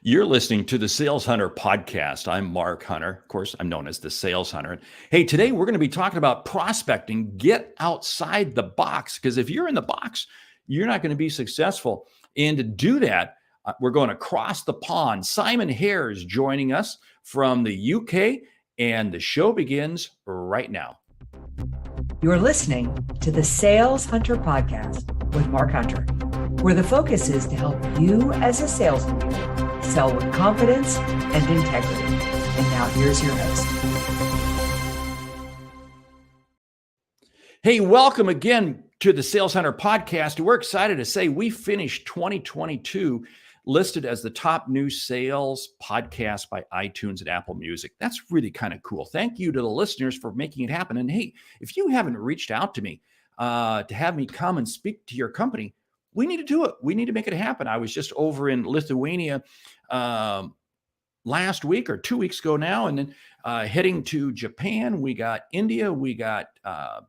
You're listening to the Sales Hunter podcast. I'm Mark Hunter. Of course, I'm known as the Sales Hunter. Hey, today we're going to be talking about prospecting. Get outside the box, because if you're in the box, you're not going to be successful. And to do that, we're going across the pond. Simon Hares joining us from the UK, and the show begins right now. You're listening to the Sales Hunter podcast with Mark Hunter, where the focus is to help you as a salesman sell with confidence and integrity. And now here's your host. Hey, welcome again to the Sales Hunter podcast. We're excited to say we finished 2022 listed as the top new sales podcast by iTunes and Apple Music. That's really kind of cool. Thank you to the listeners for making it happen. And hey, if you haven't reached out to me to have me come and speak to your company, we need to do it. We need to make it happen. I was just over in Lithuania last week or 2 weeks ago now, and then heading to Japan. We got India, we got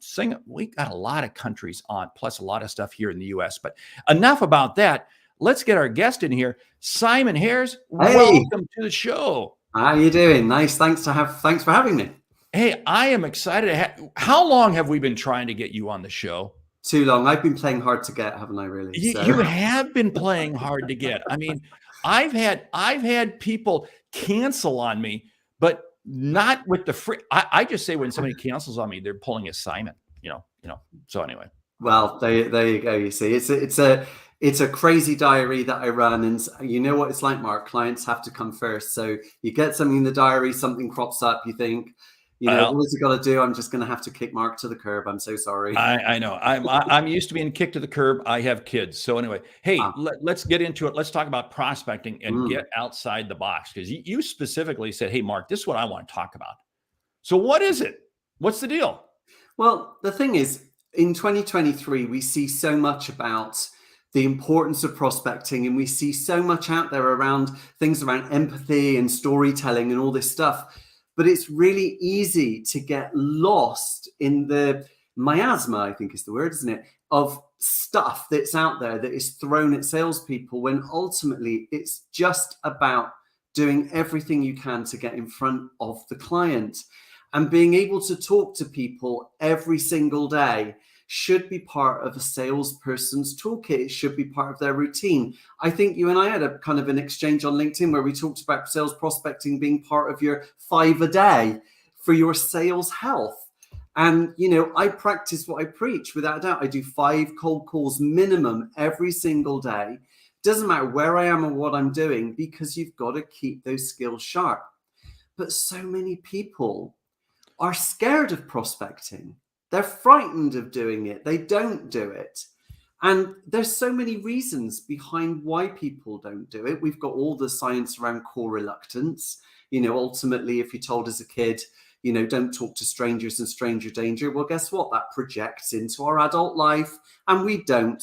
Singapore, we got a lot of countries on, plus a lot of stuff here in the US. But enough about that. Let's get our guest in here. Simon Hares, hey. Welcome to the show. How are you doing? Nice. Thanks for having me. Hey, I am excited. How long have we been trying to get you on the show? Too long. I've been playing hard to get, haven't I? Really? You have been playing hard to get. I mean, I've had people cancel on me, but not with the free. I just say when somebody cancels on me, they're pulling a Simon. You know. So anyway. Well, there you go. You see, it's a crazy diary that I run, and you know what it's like, Mark. Clients have to come first. So you get something in the diary, something crops up, you think, what has it got to do? I'm just going to have to kick Mark to the curb. I'm so sorry. I know. I'm used to being kicked to the curb. I have kids. So anyway, hey, let's get into it. Let's talk about prospecting and get outside the box, because you specifically said, hey, Mark, this is what I want to talk about. So what is it? What's the deal? Well, the thing is, in 2023, we see so much about the importance of prospecting, and we see so much out there around things around empathy and storytelling and all this stuff. But it's really easy to get lost in the miasma, I think is the word, isn't it, of stuff that's out there that is thrown at salespeople, when ultimately it's just about doing everything you can to get in front of the client. And being able to talk to people every single day should be part of a salesperson's toolkit. It should be part of their routine. I think you and I had a kind of an exchange on LinkedIn where we talked about sales prospecting being part of your 5 a day for your sales health. And, I practice what I preach without a doubt. I do 5 cold calls minimum every single day. Doesn't matter where I am or what I'm doing, because you've got to keep those skills sharp. But so many people are scared of prospecting. They're frightened of doing it. They don't do it. And there's so many reasons behind why people don't do it. We've got all the science around core reluctance. Ultimately, if you're told as a kid, don't talk to strangers and stranger danger, well, guess what? That projects into our adult life, and we don't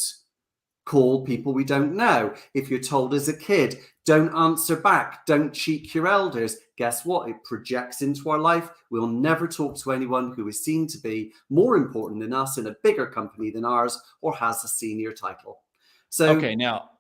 call people we don't know. If you're told as a kid, don't answer back, don't cheek your elders, guess what? It projects into our life. We'll never talk to anyone who is seen to be more important than us in a bigger company than ours or has a senior title. So, okay, now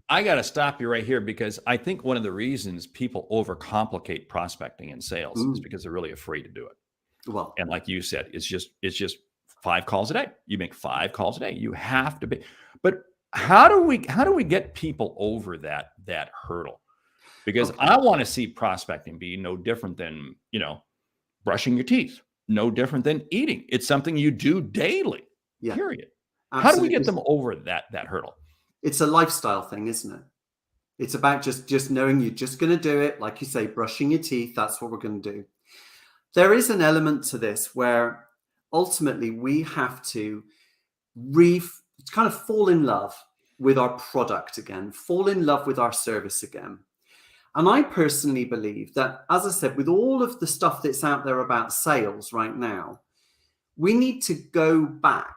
I got to stop you right here, because I think one of the reasons people overcomplicate prospecting in sales is because they're really afraid to do it. Well, and like you said, it's just 5 calls a day. You make 5 calls a day. You have to be. But how do we get people over that hurdle? Because I want to see prospecting be no different than, brushing your teeth, no different than eating. It's something you do daily, period. Absolutely. How do we get them over that hurdle? It's a lifestyle thing, isn't it? It's about just knowing you're just going to do it. Like you say, brushing your teeth, that's what we're going to do. There is an element to this where ultimately we have to kind of fall in love with our product again, fall in love with our service again. And I personally believe that, as I said, with all of the stuff that's out there about sales right now, we need to go back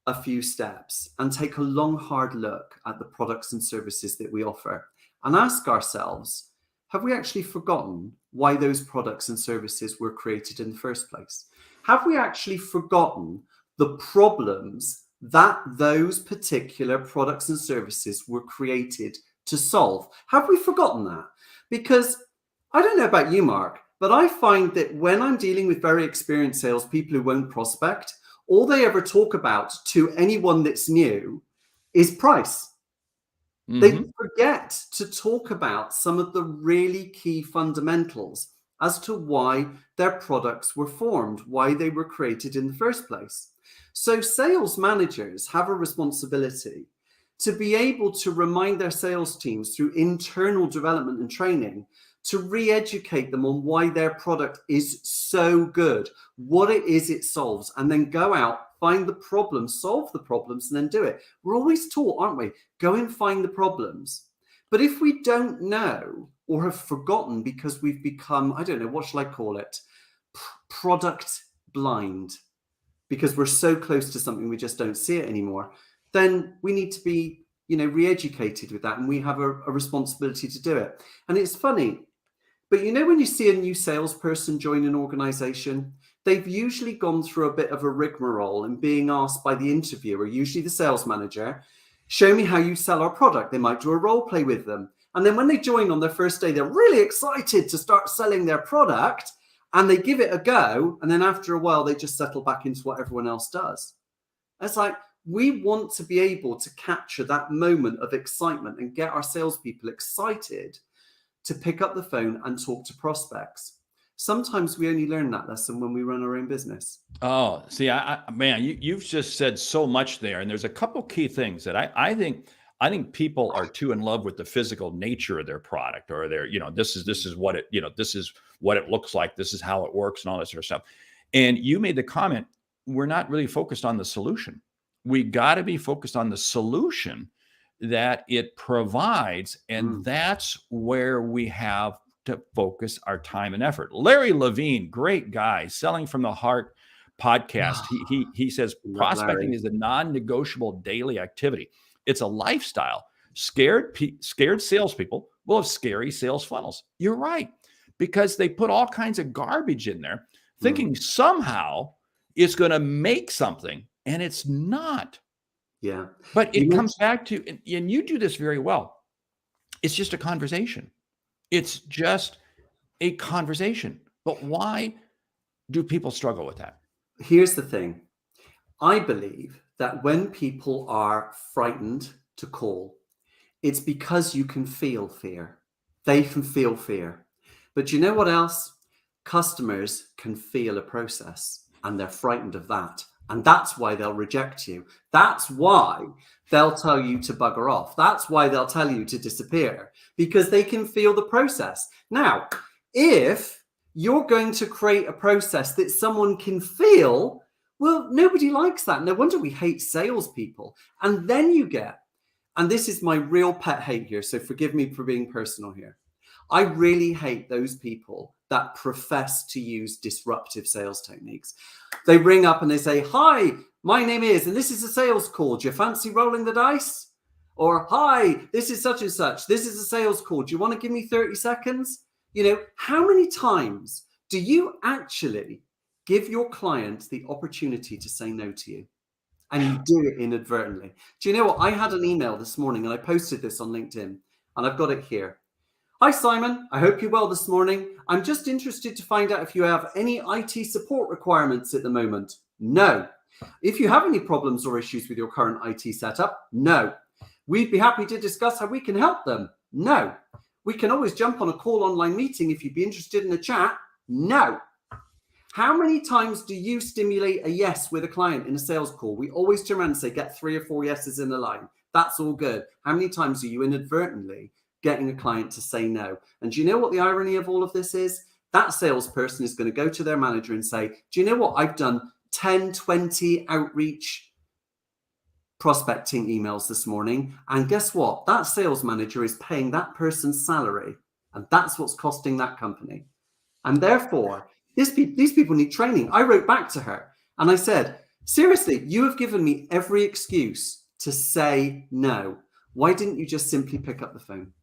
a few steps and take a long, hard look at the products and services that we offer and ask ourselves, have we actually forgotten why those products and services were created in the first place? Have we actually forgotten the problems that those particular products and services were created to solve. Have we forgotten that? Because I don't know about you, Mark, but I find that when I'm dealing with very experienced salespeople who won't prospect, all they ever talk about to anyone that's new is price. They forget to talk about some of the really key fundamentals as to why their products were formed, why they were created in the first place. So sales managers have a responsibility to be able to remind their sales teams through internal development and training to re-educate them on why their product is so good, what it is it solves, and then go out, find the problems, solve the problems, and then do it. We're always taught, aren't we? Go and find the problems. But if we don't know or have forgotten because we've become, I don't know, what shall I call it? Product blind, because we're so close to something we just don't see it anymore, then we need to be, re-educated with that. And we have a responsibility to do it. And it's funny, but when you see a new salesperson join an organization, they've usually gone through a bit of a rigmarole and being asked by the interviewer, usually the sales manager, show me how you sell our product. They might do a role play with them. And then when they join on their first day, they're really excited to start selling their product and they give it a go. And then after a while, they just settle back into what everyone else does. It's like, we want to be able to capture that moment of excitement and get our salespeople excited to pick up the phone and talk to prospects. Sometimes we only learn that lesson when we run our own business. Oh, see, man, you've just said so much there. And there's a couple key things that I think people are too in love with the physical nature of their product, or their, this is what it, this is what it looks like. This is how it works and all that sort of stuff. And you made the comment, we're not really focused on the solution. We got to be focused on the solution that it provides. And that's where we have to focus our time and effort. Larry Levine, great guy, Selling from the Heart podcast. He says prospecting is a non-negotiable daily activity. It's a lifestyle. Scared salespeople will have scary sales funnels. You're right, because they put all kinds of garbage in there, thinking somehow it's going to make something, and it's not. Yeah. But it comes back to, and you do this very well, it's just a conversation. It's just a conversation. But why do people struggle with that? Here's the thing. I believe that when people are frightened to call, it's because you can feel fear. They can feel fear. But you know what else? Customers can feel a process, and they're frightened of that. And that's why they'll reject you. That's why they'll tell you to bugger off. That's why they'll tell you to disappear, because they can feel the process. Now, if you're going to create a process that someone can feel, well, nobody likes that. No wonder we hate salespeople. And then you get, and this is my real pet hate here, so forgive me for being personal here. I really hate those people that profess to use disruptive sales techniques. They ring up and they say, hi, my name is, and this is a sales call. Do you fancy rolling the dice? Or, hi, this is such and such. This is a sales call. Do you want to give me 30 seconds? How many times do you actually give your client the opportunity to say no to you? And you do it inadvertently. Do you know what? I had an email this morning and I posted this on LinkedIn and I've got it here. Hi, Simon. I hope you're well this morning. I'm just interested to find out if you have any IT support requirements at the moment. No. If you have any problems or issues with your current IT setup, no. We'd be happy to discuss how we can help them. No. We can always jump on a call online meeting if you'd be interested in a chat. No. How many times do you stimulate a yes with a client in a sales call? We always turn around and say, get 3 or 4 yeses in a line. That's all good. How many times are you inadvertently getting a client to say no? And do you know what the irony of all of this is? That salesperson is going to go to their manager and say, do you know what? I've done 10, 20 outreach prospecting emails this morning. And guess what? That sales manager is paying that person's salary. And that's what's costing that company. And therefore, these people need training. I wrote back to her and I said, seriously, you have given me every excuse to say no. Why didn't you just simply pick up the phone?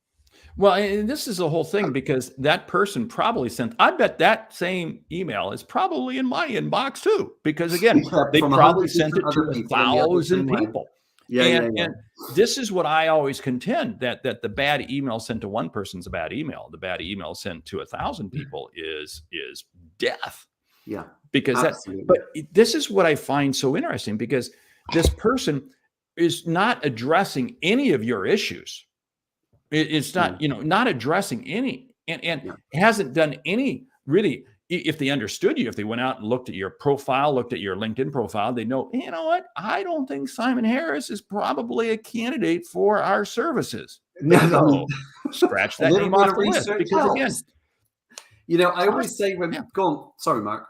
Well, and this is the whole thing, because that person probably sent, I bet that same email is probably in my inbox too, because again, they probably sent it to 1,000 people. And this is what I always contend, that the bad email sent to one person is a bad email. The bad email sent to 1,000 people is death. Yeah. Because this is what I find so interesting, because this person is not addressing any of your issues. It's not, not addressing any, and hasn't done any really. If they understood you, if they went out and looked at your profile, looked at your LinkedIn profile, they know, you know what? I don't think Simon Harris is probably a candidate for our services. No, scratch that name off the list. Because again, I always say go on. Sorry, Mark.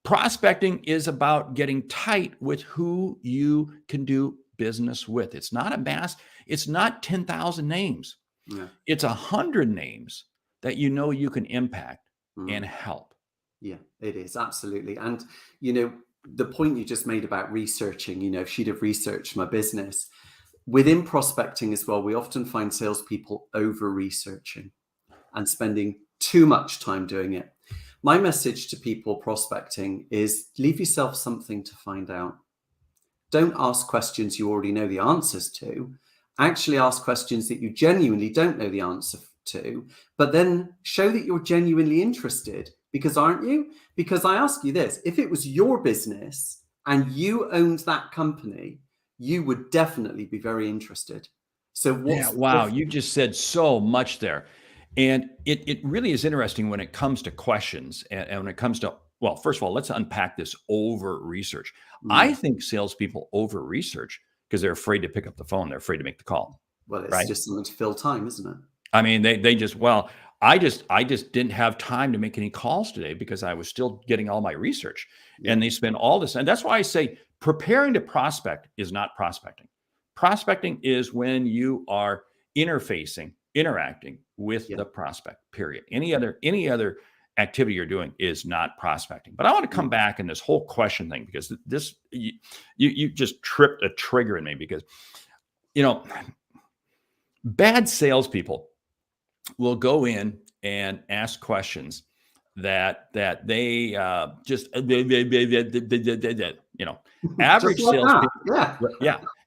Prospecting is about getting tight with who you can do business with. It's not a mass. It's not 10,000 names. Yeah. It's 100 names that you can impact and help. Yeah, it is. Absolutely. And, the point you just made about researching, if she'd have researched my business, within prospecting as well, we often find salespeople over-researching and spending too much time doing it. My message to people prospecting is leave yourself something to find out. Don't ask questions you already know the answers to. Actually ask questions that you genuinely don't know the answer to, but then show that you're genuinely interested. Because aren't you? Because I ask you this, if it was your business and you owned that company, you would definitely be very interested. So wow, you just said so much there. And it really is interesting when it comes to questions and when it comes to, well, first of all, let's unpack this over research. I think salespeople over research because they're afraid to pick up the phone. They're afraid to make the call. Well, it's just something to fill time, isn't it? I mean, they just, I just didn't have time to make any calls today because I was still getting all my research. And they spend all this. And that's why I say preparing to prospect is not prospecting. Prospecting is when you are interacting with the prospect, period. Any other activity you're doing is not prospecting. But I want to come back in this whole question thing, because this, you just tripped a trigger in me, because, bad salespeople will go in and ask questions that they average salespeople.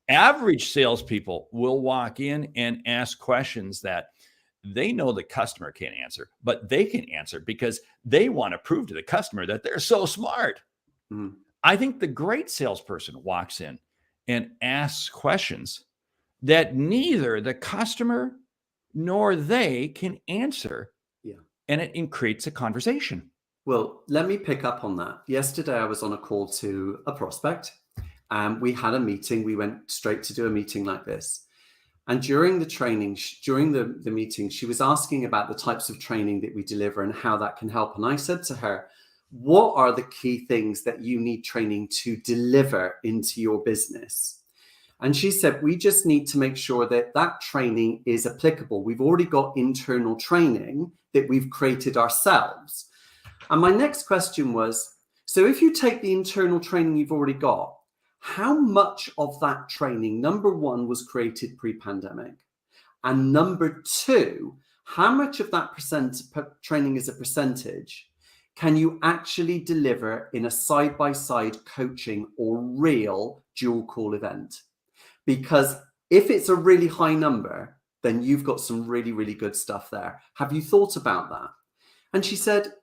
Average salespeople will walk in and ask questions that they know the customer can't answer, but they can answer because they want to prove to the customer that they're so smart. I think the great salesperson walks in and asks questions that neither the customer nor they can answer. And it creates a conversation. Well, let me pick up on that. Yesterday, I was on a call to a prospect, and we had a meeting. We went straight to do a meeting like this. And during the training, during the meeting, she was asking about the types of training that we deliver and how that can help. And I said to her, what are the key things that you need training to deliver into your business? And she said, we just need to make sure that that training is applicable. We've already got internal training that we've created ourselves. And my next question was, so if you take the internal training you've already got, how much of that training, number one, was created pre-pandemic? And number two, how much of that training as a percentage can you actually deliver in a side-by-side coaching or real dual call event? Because if it's a really high number, then you've got some really, really good stuff there. Have you thought about that? And she said,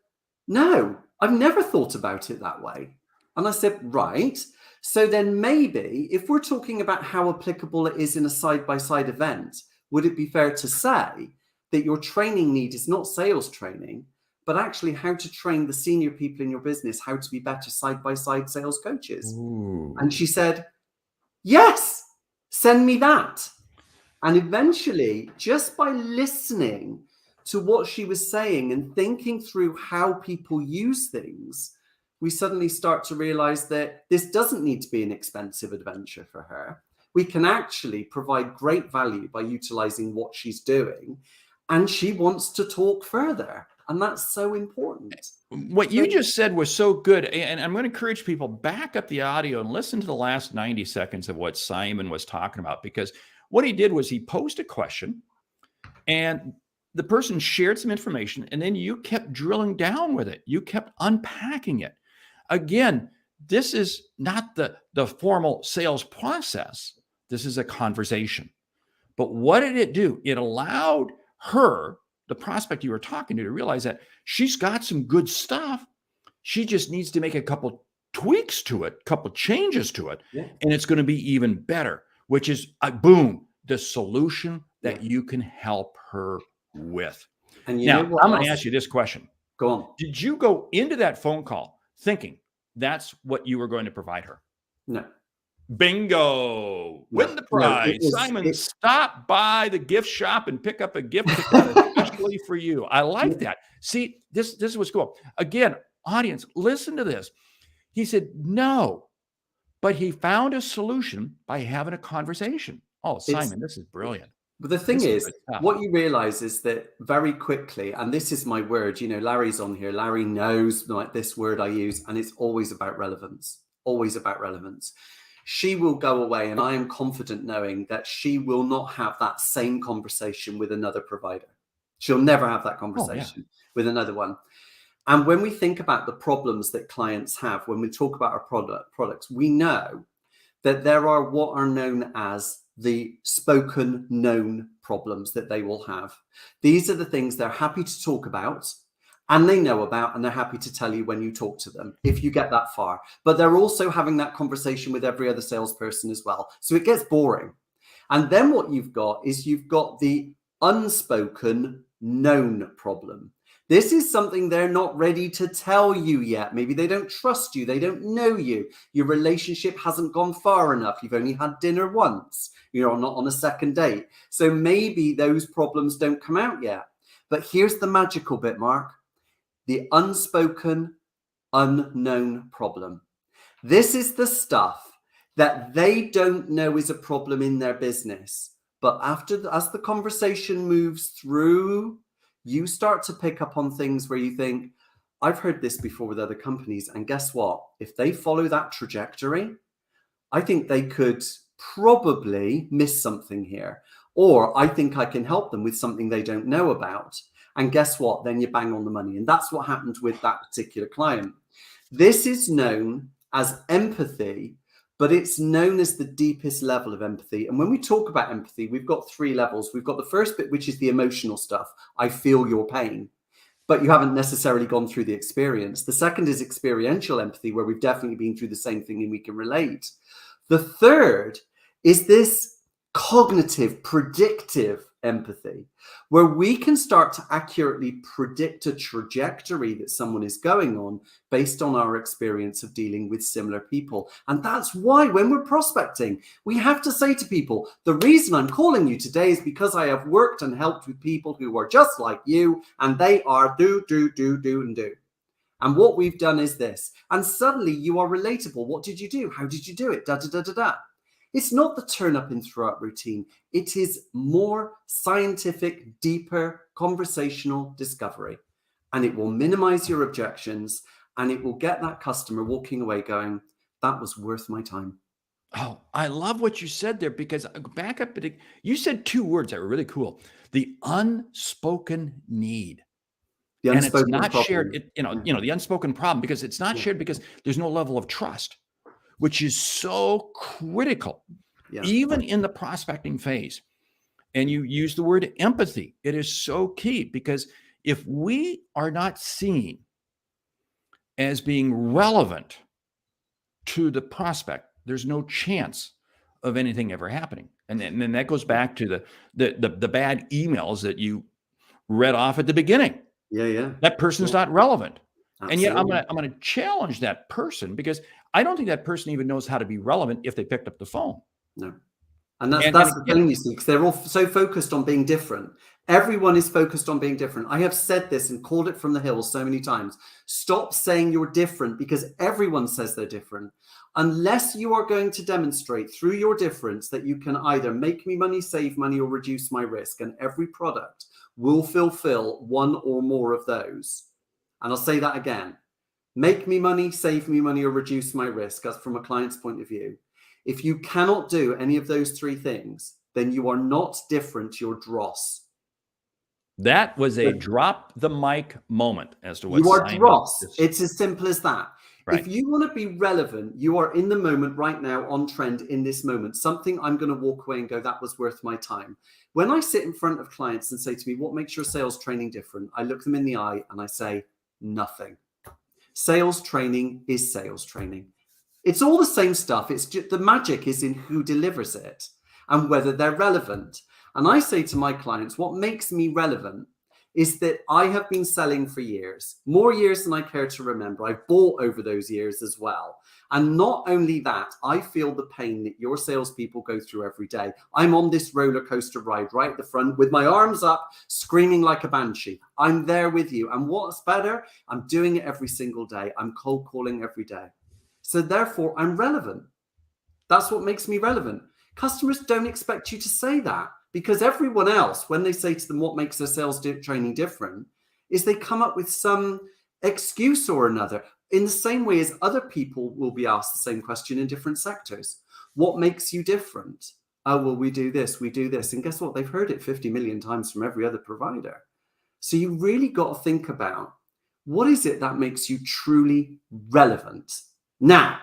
no, I've never thought about it that way. And I said, right. So then maybe if we're talking about how applicable it is in a side-by-side event, would it be fair to say that your training need is not sales training, but actually how to train the senior people in your business, how to be better side-by-side sales coaches? Ooh. And she said, yes, send me that. And eventually, just by listening to what she was saying and thinking through how people use things, we suddenly start to realize that this doesn't need to be an expensive adventure for her. We can actually provide great value by utilizing what she's doing. And she wants to talk further. And that's so important. What you just said was so good. And I'm going to encourage people, back up the audio and listen to the last 90 seconds of what Simon was talking about. Because what he did was he posed a question and the person shared some information, and then you kept drilling down with it. You kept unpacking it. Again, this is not the formal sales process. This is a conversation. But what did it do? It allowed her, the prospect you were talking to realize that she's got some good stuff. She just needs to make a couple tweaks to it, a couple changes to it, and it's going to be even better, which is, boom, the solution that you can help her with. And now, I'm going to ask you this question. Go on. Did you go into that phone call thinking that's what you were going to provide her? No. Bingo! Win the prize. Simon, stop by the gift shop and pick up a gift especially for you. I like that. See, this is what's cool. Again, audience, listen to this. He said no, but he found a solution by having a conversation. Oh, Simon, this is brilliant. But the thing is, what you realize is that very quickly, and this is my word, Larry's on here. Larry knows like this word I use, and it's always about relevance, always about relevance. She will go away, and I am confident knowing that she will not have that same conversation with another provider. She'll never have that conversation with another one. And when we think about the problems that clients have, when we talk about our products, we know that there are what are known as the spoken known problems that they will have. These are the things they're happy to talk about, and they know about, and they're happy to tell you when you talk to them, if you get that far. But they're also having that conversation with every other salesperson as well. So it gets boring. And then what you've got is you've got the unspoken known problem. This is something they're not ready to tell you yet. Maybe they don't trust you. They don't know you. Your relationship hasn't gone far enough. You've only had dinner once. You're not on a second date. So maybe those problems don't come out yet. But here's the magical bit, Mark. The unspoken, unknown problem. This is the stuff that they don't know is a problem in their business. But as the conversation moves through, you start to pick up on things where you think, I've heard this before with other companies. And guess what? If they follow that trajectory, I think they could probably miss something here. Or I think I can help them with something they don't know about. And guess what? Then you bang on the money. And that's what happened with that particular client. This is known as empathy, but it's known as the deepest level of empathy. And when we talk about empathy, we've got 3 levels. We've got the first bit, which is the emotional stuff. I feel your pain, but you haven't necessarily gone through the experience. The second is experiential empathy, where we've definitely been through the same thing and we can relate. The third is this cognitive, predictive empathy, where we can start to accurately predict a trajectory that someone is going on based on our experience of dealing with similar people. And that's why when we're prospecting, we have to say to people, the reason I'm calling you today is because I have worked and helped with people who are just like you, and they are do. And what we've done is this. And suddenly you are relatable. What did you do? How did you do it? It's not the turn up and throw up routine. It is more scientific, deeper conversational discovery. And it will minimize your objections, and it will get that customer walking away going, that was worth my time. Oh, I love what you said there, because back up, you said 2 words that were really cool. The unspoken need. And it's not problem. Shared, the unspoken problem, because it's not shared because there's no level of trust, which is so critical, even in the prospecting phase. And you use the word empathy. It is so key, because if we are not seen as being relevant to the prospect, there's no chance of anything ever happening. And then that goes back to the bad emails that you read off at the beginning. That person's not relevant. Absolutely. And yet I'm going to challenge that person, because I don't think that person even knows how to be relevant if they picked up the phone. No. And that's the thing, you see, because they're all so focused on being different. Everyone is focused on being different. I have said this and called it from the hills so many times. Stop saying you're different, because everyone says they're different. Unless you are going to demonstrate through your difference that you can either make me money, save money, or reduce my risk. And every product will fulfill one or more of those. And I'll say that again. Make me money, save me money, or reduce my risk, as from a client's point of view. If you cannot do any of those 3 things, then you are not different, you're dross. That was a drop the mic moment as to what you are dross. It's as simple as that. Right. If you want to be relevant, you are in the moment right now, on trend in this moment, something I'm going to walk away and go, that was worth my time. When I sit in front of clients and say to me, what makes your sales training different? I look them in the eye and I say, nothing. Sales training is sales training. It's all the same stuff. It's just the magic is in who delivers it and whether they're relevant. And I say to my clients, what makes me relevant is that I have been selling for years, more years than I care to remember. I've bought over those years as well. And not only that, I feel the pain that your salespeople go through every day. I'm on this roller coaster ride right at the front with my arms up, screaming like a banshee. I'm there with you. And what's better? I'm doing it every single day. I'm cold calling every day. So therefore, I'm relevant. That's what makes me relevant. Customers don't expect you to say that, because everyone else, when they say to them what makes their sales training different, is they come up with some excuse or another, in the same way as other people will be asked the same question in different sectors. What makes you different? Oh, well, we do this, we do this. And guess what? They've heard it 50 million times from every other provider. So you really got to think about, what is it that makes you truly relevant? Now,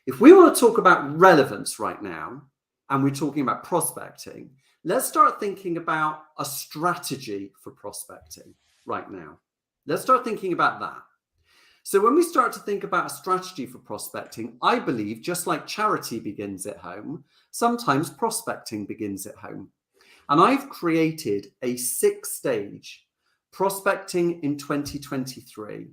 if we want to talk about relevance right now, and we're talking about prospecting, let's start thinking about a strategy for prospecting right now. Let's start thinking about that. So when we start to think about a strategy for prospecting, I believe just like charity begins at home, sometimes prospecting begins at home. And I've created a 6-stage prospecting in 2023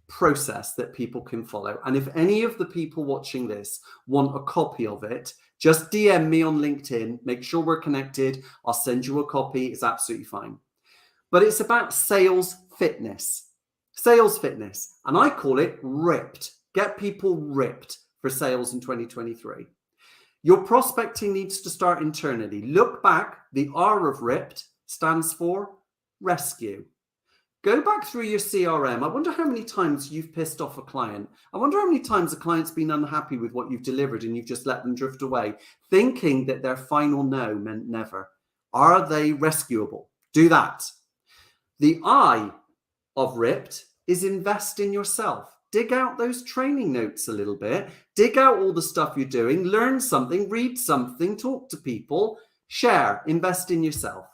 process that people can follow. And if any of the people watching this want a copy of it, just DM me on LinkedIn, make sure we're connected. I'll send you a copy. It's absolutely fine. But it's about sales fitness. Sales fitness. And I call it ripped. Get people ripped for sales in 2023. Your prospecting needs to start internally. Look back. The R of ripped stands for rescue. Go back through your CRM. I wonder how many times you've pissed off a client. I wonder how many times a client's been unhappy with what you've delivered and you've just let them drift away, thinking that their final no meant never. Are they rescuable? Do that. The I of ripped is invest in yourself. Dig out those training notes a little bit. Dig out all the stuff you're doing. Learn something, read something, talk to people, share, invest in yourself.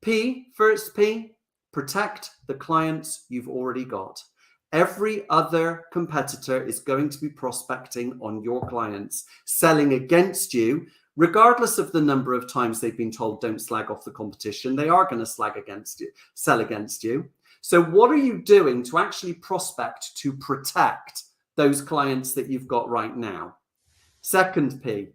P, first P, protect the clients you've already got. Every other competitor is going to be prospecting on your clients, selling against you, regardless of the number of times they've been told don't slag off the competition. They are going to slag against you, sell against you. So what are you doing to actually prospect to protect those clients that you've got right now? Second P,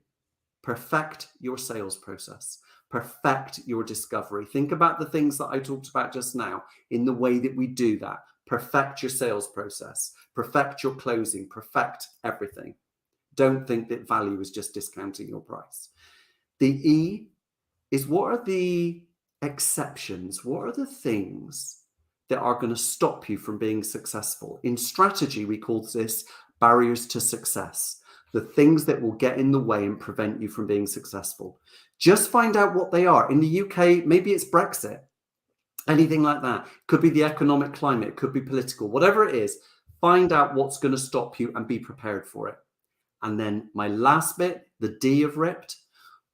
perfect your sales process. Perfect your discovery. Think about the things that I talked about just now in the way that we do that. Perfect your sales process. Perfect your closing. Perfect everything. Don't think that value is just discounting your price. The E is, what are the exceptions? What are the things that are going to stop you from being successful? In strategy, we call this barriers to success. The things that will get in the way and prevent you from being successful. Just find out what they are. In the UK, maybe it's Brexit, anything like that. Could be the economic climate, could be political, whatever it is. Find out what's going to stop you and be prepared for it. And then my last bit, the D of ripped,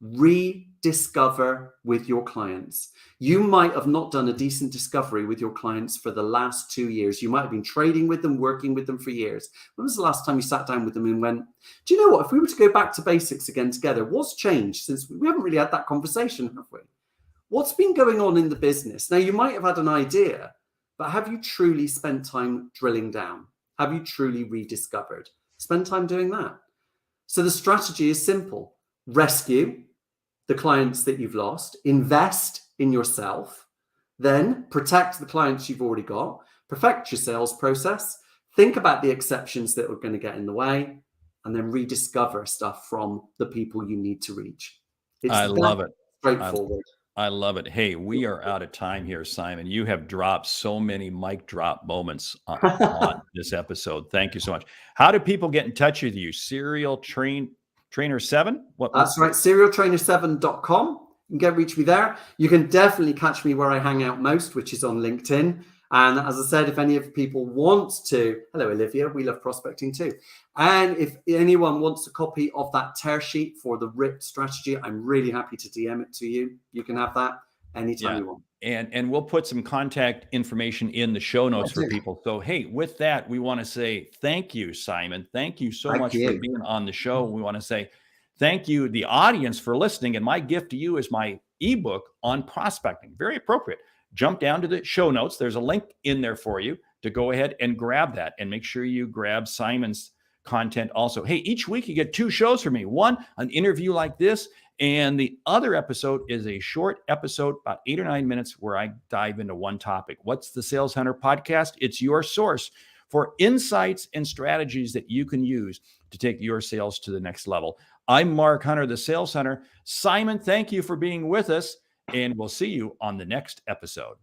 rediscover with your clients. You might have not done a decent discovery with your clients for the last 2 years. You might have been trading with them, working with them for years. When was the last time you sat down with them and went, do you know what, if we were to go back to basics again together, what's changed? Since we haven't really had that conversation, have we? What's been going on in the business? Now, you might have had an idea, but have you truly spent time drilling down? Have you truly rediscovered? Spend time doing that. So the strategy is simple. Rescue the clients that you've lost, invest in yourself, then protect the clients you've already got, perfect your sales process, think about the exceptions that are going to get in the way, and then rediscover stuff from the people you need to reach. I love it. Straightforward. I love it. Hey, we are out of time here, Simon. You have dropped so many mic drop moments on this episode. Thank you so much. How do people get in touch with you? Serial Trainer 7? That's right. Serialtrainer7.com. You can reach me there. You can definitely catch me where I hang out most, which is on LinkedIn. And as I said, if any of people want to, hello, Olivia, we love prospecting too. And if anyone wants a copy of that tear sheet for the RIP strategy, I'm really happy to DM it to you. You can have that anytime you want. And we'll put some contact information in the show notes for people. So, hey, with that, we want to say thank you, Simon. Thank you so much for being on the show. We want to say thank you, the audience, for listening. And my gift to you is my ebook on prospecting. Very appropriate. Jump down to the show notes. There's a link in there for you to go ahead and grab that, and make sure you grab Simon's content also. Hey, each week you get 2 shows from me. One, an interview like this, and the other episode is a short episode, about 8 or 9 minutes, where I dive into one topic. What's the Sales Hunter Podcast? It's your source for insights and strategies that you can use to take your sales to the next level. I'm Mark Hunter, the Sales Hunter. Simon, thank you for being with us, and we'll see you on the next episode.